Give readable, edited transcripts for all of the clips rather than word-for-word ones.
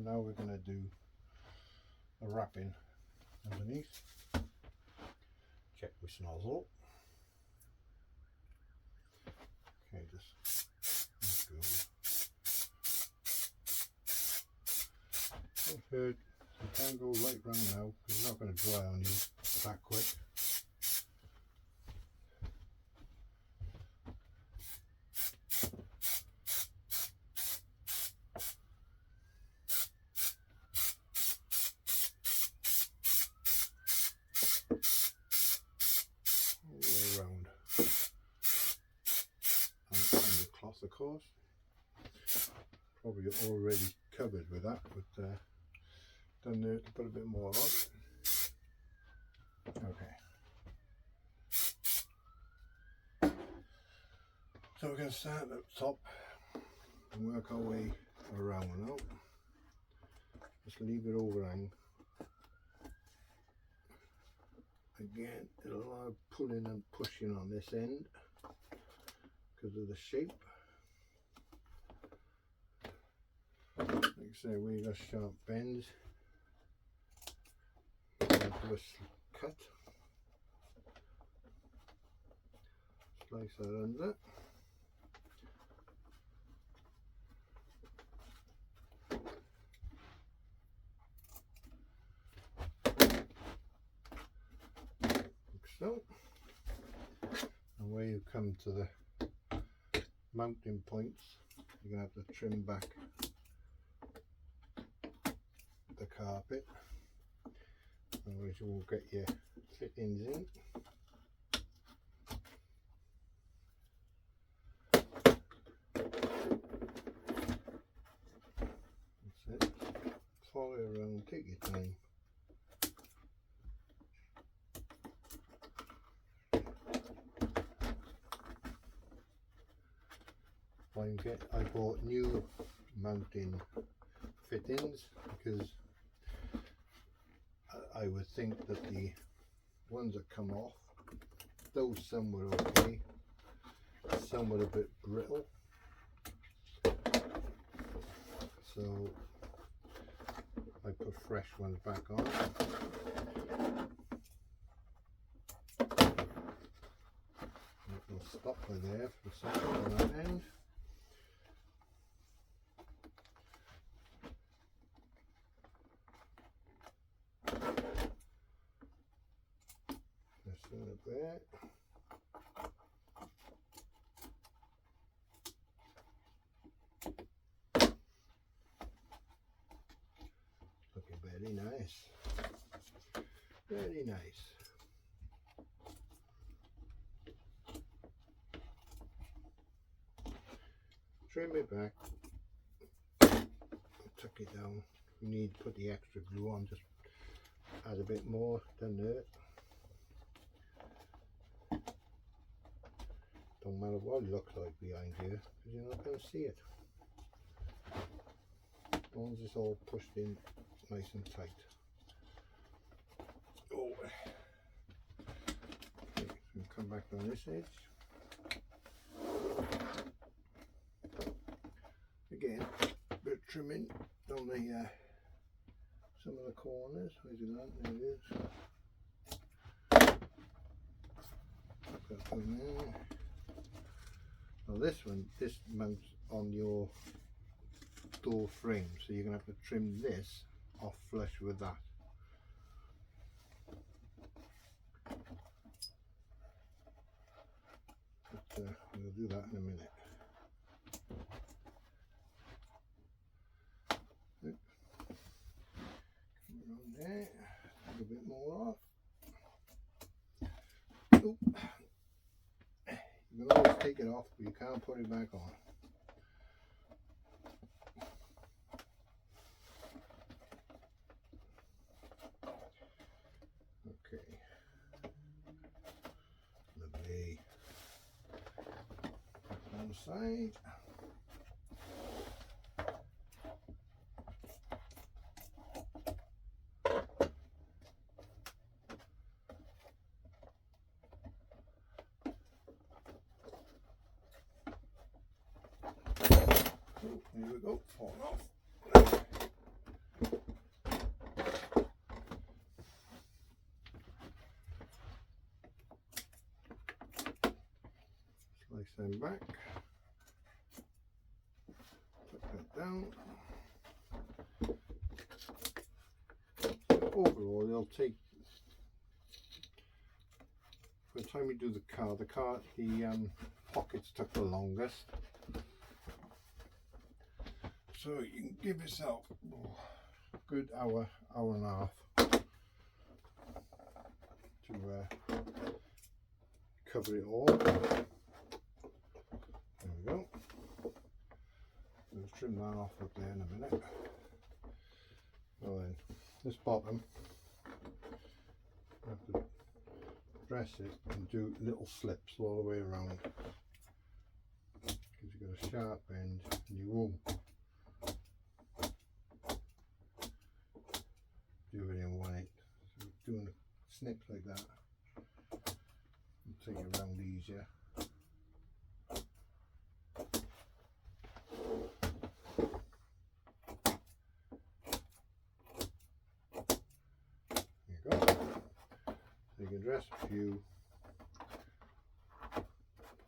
now we're going to do the wrapping underneath. Check my nozzle. Okay, just don't hurt. You can go right round now because it's not going to dry on you that quick. All the way around. And the cloth, of course. Probably already covered with that, but done there to put a bit more on. Okay. So we're going to start at the top and work our way around now. Just leave it overhang. Again, it'll allow pulling and pushing on this end because of the shape. Like I say, we got sharp bends. Do a cut. Slice that under. Like so. And where you come to the mounting points, you're going to have to trim back the carpet, otherwise you won't get your fittings in. That's it. Follow it around, take your time. I bought new mounting fittings because I would think that the ones that come off, though some were okay, some were a bit brittle, so I put fresh ones back on. We'll stop right there for a second on that end. There. Looking very nice. Very nice. Trim it back. Tuck it down. You need to put the extra glue on, just add a bit more, doesn't hurt. Don't matter what it looks like behind here, because you're not going to see it. As long as it's all pushed in nice and tight. Oh. Okay, so come back on this edge. Again, a bit of trimming on the some of the corners. Where's it at? There it is. Put that on there. Now this mounts on your door frame, so you're going to have to trim this off flush with that. But we'll do that in a minute. Come around there, take a bit more off. Oop. You can always take it off, but you can't put it back on. Okay. Lovely. On the side. Here we go, fall off. them back, put that down. Overall, they'll take, by the time we do the pockets took the longest. So you can give yourself a good hour and a half to cover it all. There we go. We'll trim that off up there in a minute. Well then, this bottom, you have to press it and do little slips all the way around, because you've got a sharp end and you won't do it in 1/8. So doing snips like that will take it around easier. There you go. So you can dress a few,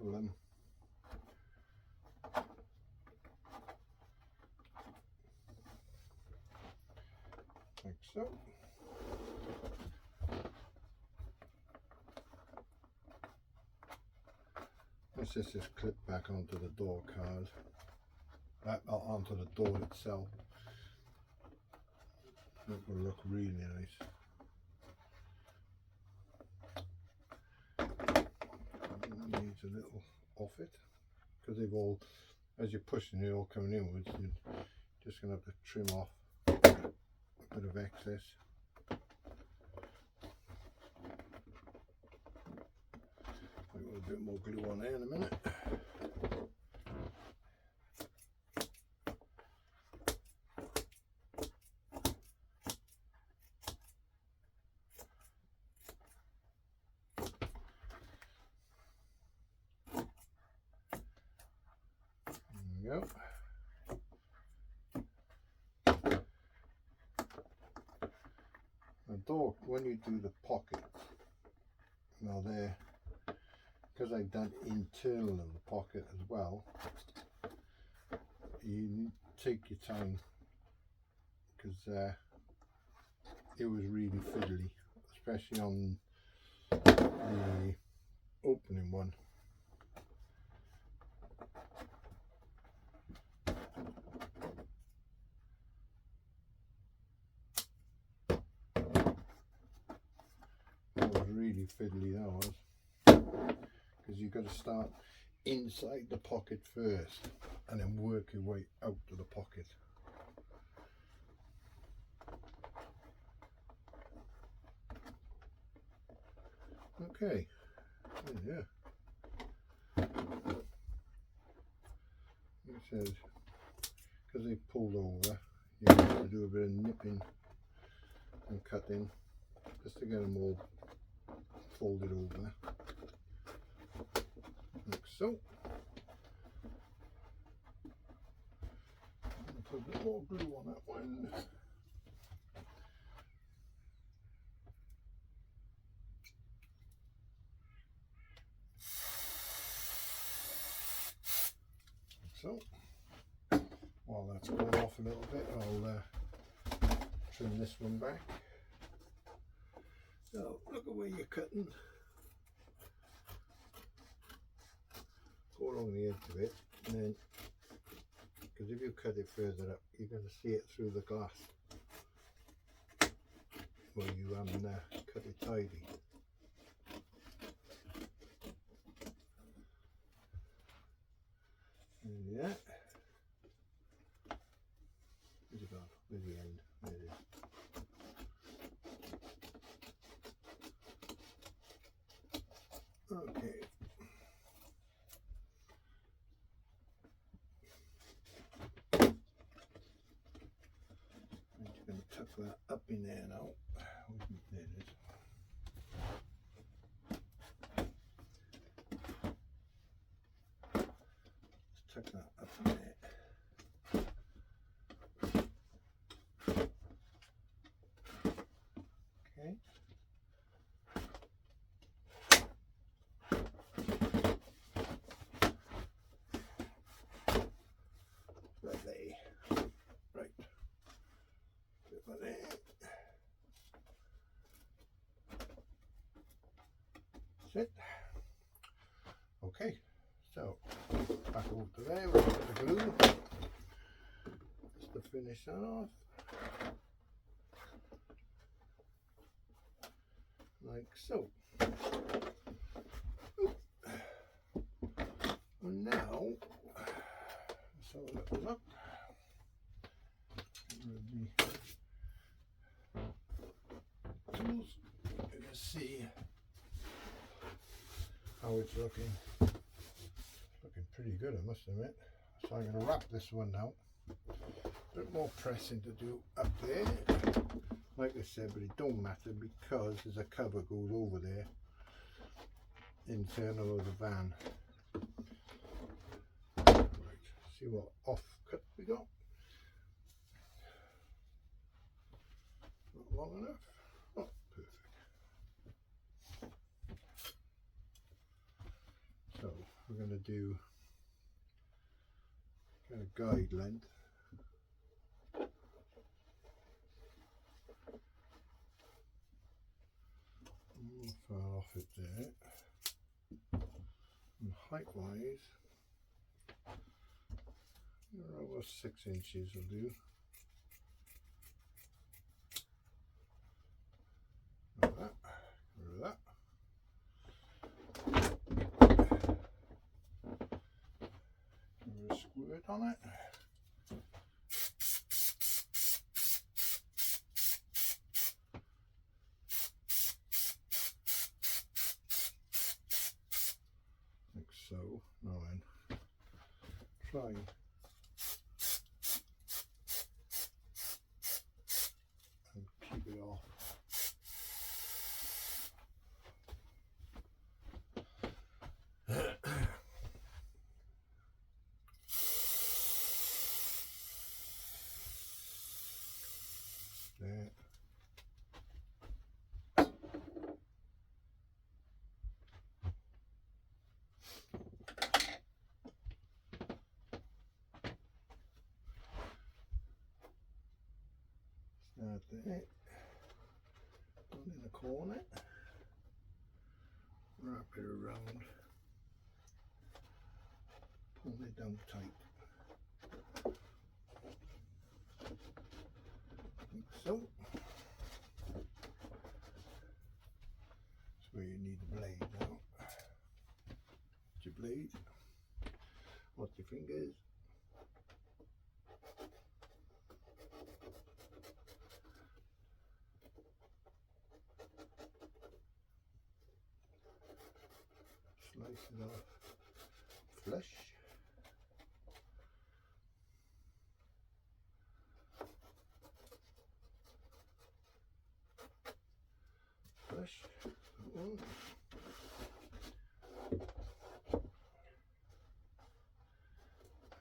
pull them, like so. This is just clipped back onto the door card, onto the door itself. That will look really nice. It needs a little off it, because they've all, as you're pushing it all coming inwards, you're just going to have to trim off a bit of excess. I've got a bit more glue on there in a minute. There we go. The door, when you do the pocket, now there, because I've done internal of the pocket as well, you take your time, because it was really fiddly, especially on the opening one. That was really fiddly, that was. Because you've got to start inside the pocket first and then work your way out to the pocket. Okay, yeah. It says, because they pulled over, you have to do a bit of nipping and cutting just to get them all folded over. Like so. I'll put a bit more glue on that one. So, while that's going off a little bit, I'll trim this one back. So, look at where you're cutting. Go along the edge of it, and then, because if you cut it further up, you're going to see it through the glass where you cut it tidy. Yeah. Where's it gone? Where's the end? There it is. Okay. I'm just going to tuck that up in there now. There it is. Tuck that up in there. Okay. it. Okay, so back over to there, we'll put the glue just to finish that off. Like so. And now, let's have a little look. Tools, you can see how it's looking. It's looking pretty good, I must admit. So I'm going to wrap this one now. A bit more pressing to do up there, like I said, but it don't matter because there's a cover goes over there, internal of the van. Right, see what off cut we got. Not long enough. Oh, perfect. So we're going to do kind of guide length. Far off it there. And height wise, over 6 inches will do. Like that. Rid of that. Give it a squirt on it. Like so. Now then, try and keep it off. There. Start there. One in the corner. Wrap it around. Pull it down tight. Like so. That's where you need the blade now. Your blade. Watch your fingers. Slice it off flush. Flush.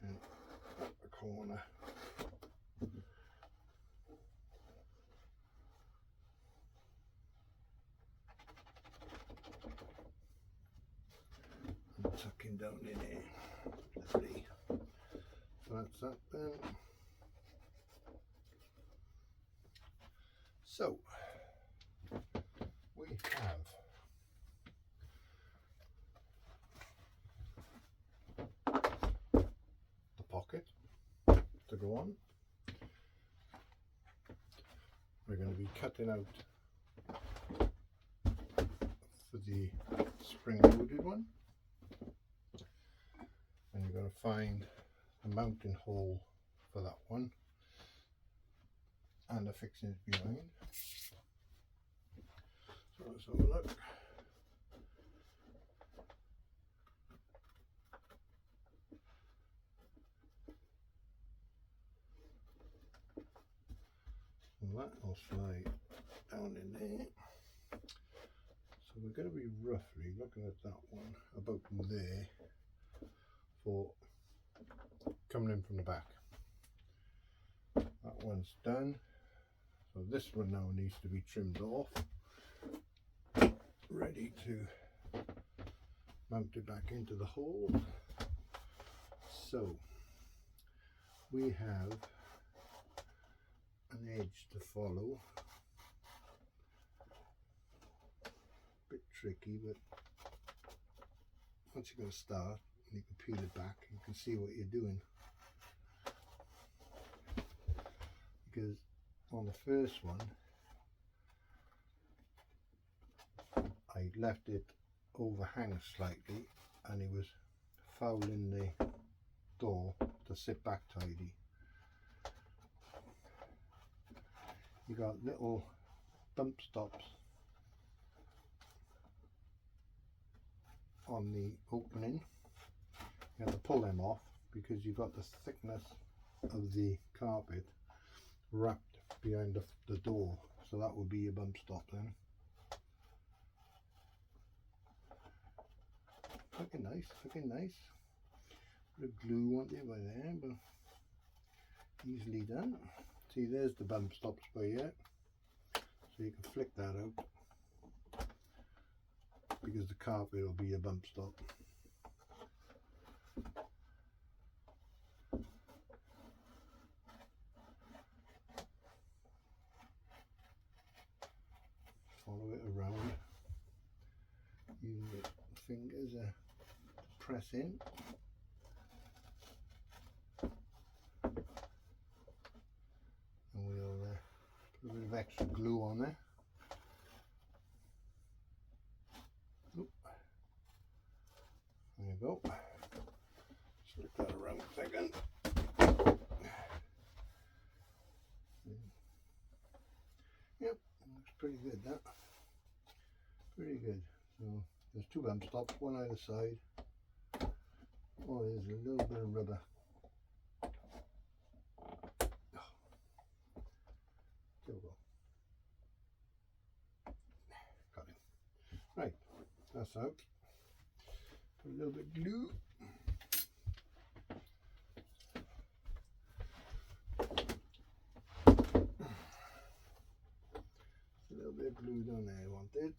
And up the corner. And tucking down in there. Lovely. So that's that then. So we have the pocket to go on. We're going to be cutting out for the spring loaded one, and you're going to find a mounting hole for that one and the fixings behind. So let's have a look. And that will slide down in there. So we're going to be roughly looking at that one about there for coming in from the back. That one's done. So this one now needs to be trimmed off, ready to mount it back into the hole. So we have an edge to follow. Bit tricky, but once you're going to start, you can peel it back, you can see what you're doing. Because on the first one, I left it overhang slightly and it was fouling the door to sit back tidy. You got little bump stops on the opening. You have to pull them off because you've got the thickness of the carpet wrapped behind the door, so that would be your bump stop then. Looking nice, looking nice. Bit of glue on there by there, but easily done. See, there's the bump stops by here, so you can flick that out because the carpet will be a bump stop. Follow it around, use your fingers to press in. And we'll put a bit of extra glue on there. Oop. There you go. Slick that around a second. Yep, looks pretty good, that. Pretty good. So there's two bump stops, one either side. Oh, there's a little bit of rubber. There we go. Got it. Right, that's out. Put a little bit of glue. A little bit of glue down there, I wanted.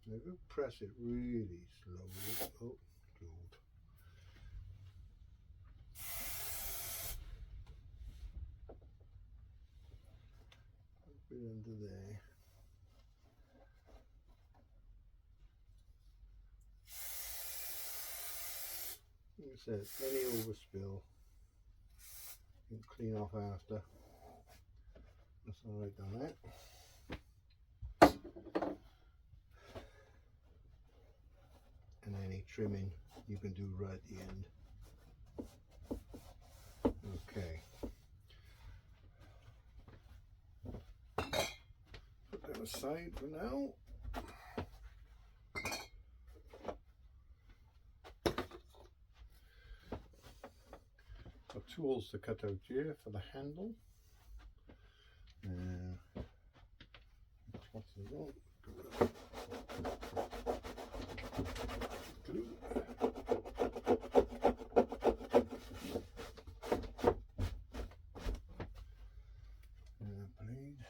Now you press it really slowly. Oh, glued. Put it under there. Like I said, any overspill you can clean off after. That's alright down there. And any trimming you can do right at the end. Okay. Put them aside for now. Got two holes to cut out here for the handle. What's the one? Glue. Blade.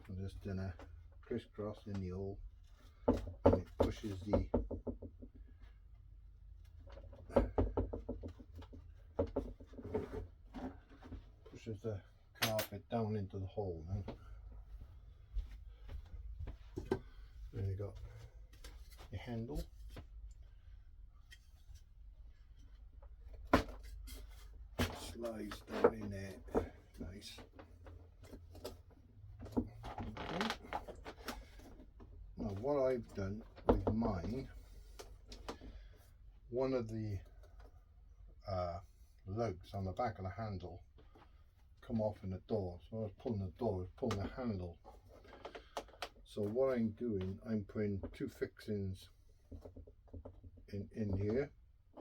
I'm just gonna crisscross in the hole, and it pushes the carpet down into the hole then. Then you got your handle. Slides down in there. Nice. Okay. Now what I've done with mine, one of the lugs on the back of the handle come off in the door, so I was pulling the door, I was pulling the handle. So what I'm doing, I'm putting two fixings in here,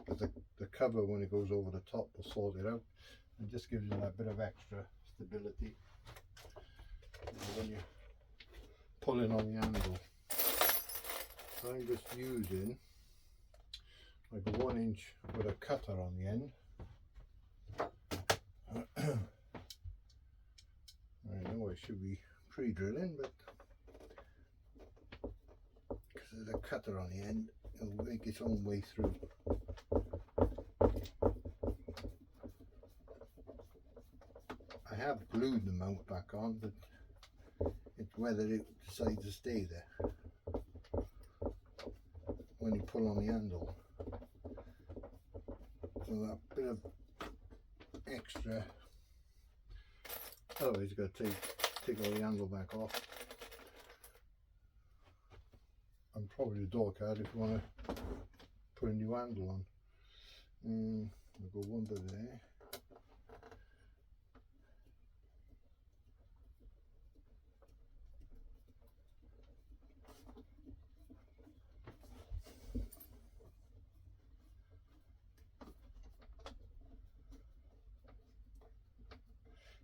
because the cover when it goes over the top will sort it out and just gives you that bit of extra stability when you're pulling on the handle. So I'm just using like a 1 inch with a cutter on the end. I know I should be pre-drilling, but because there's a cutter on the end, it'll make its own way through. I glued the mount back on, but it's whether it decides to stay there when you pull on the handle. So that bit of extra, otherwise you've got to take all the handle back off. And probably the door card if you want to put a new handle on. We'll go one bit there.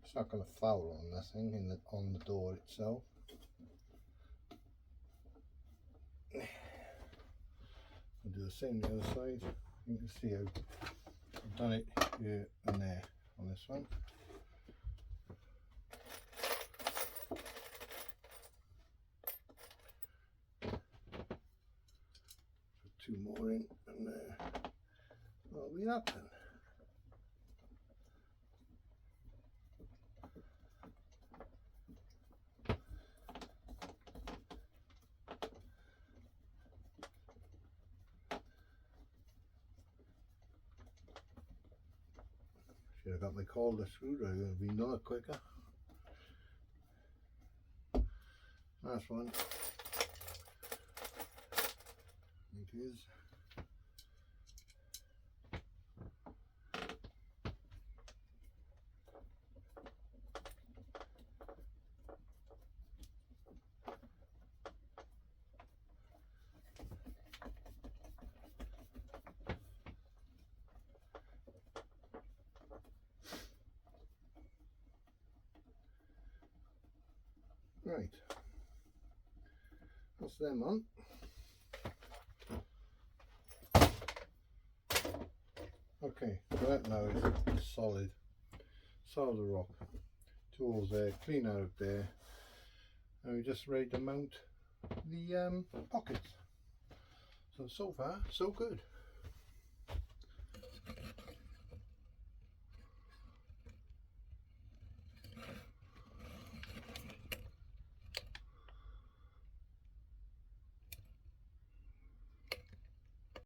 It's not going to foul on nothing on the door itself. I'll do the same the other side. You can see how I've done it here and there on this one. Put two more in and there. That'll be that then. Should have got my cordless screwdriver, it'll be another quicker. Last one. It is. Right, that's them on. Okay, so that now is solid rock. Tools there, clean out there, and we're just ready to mount the pockets. So far, so good.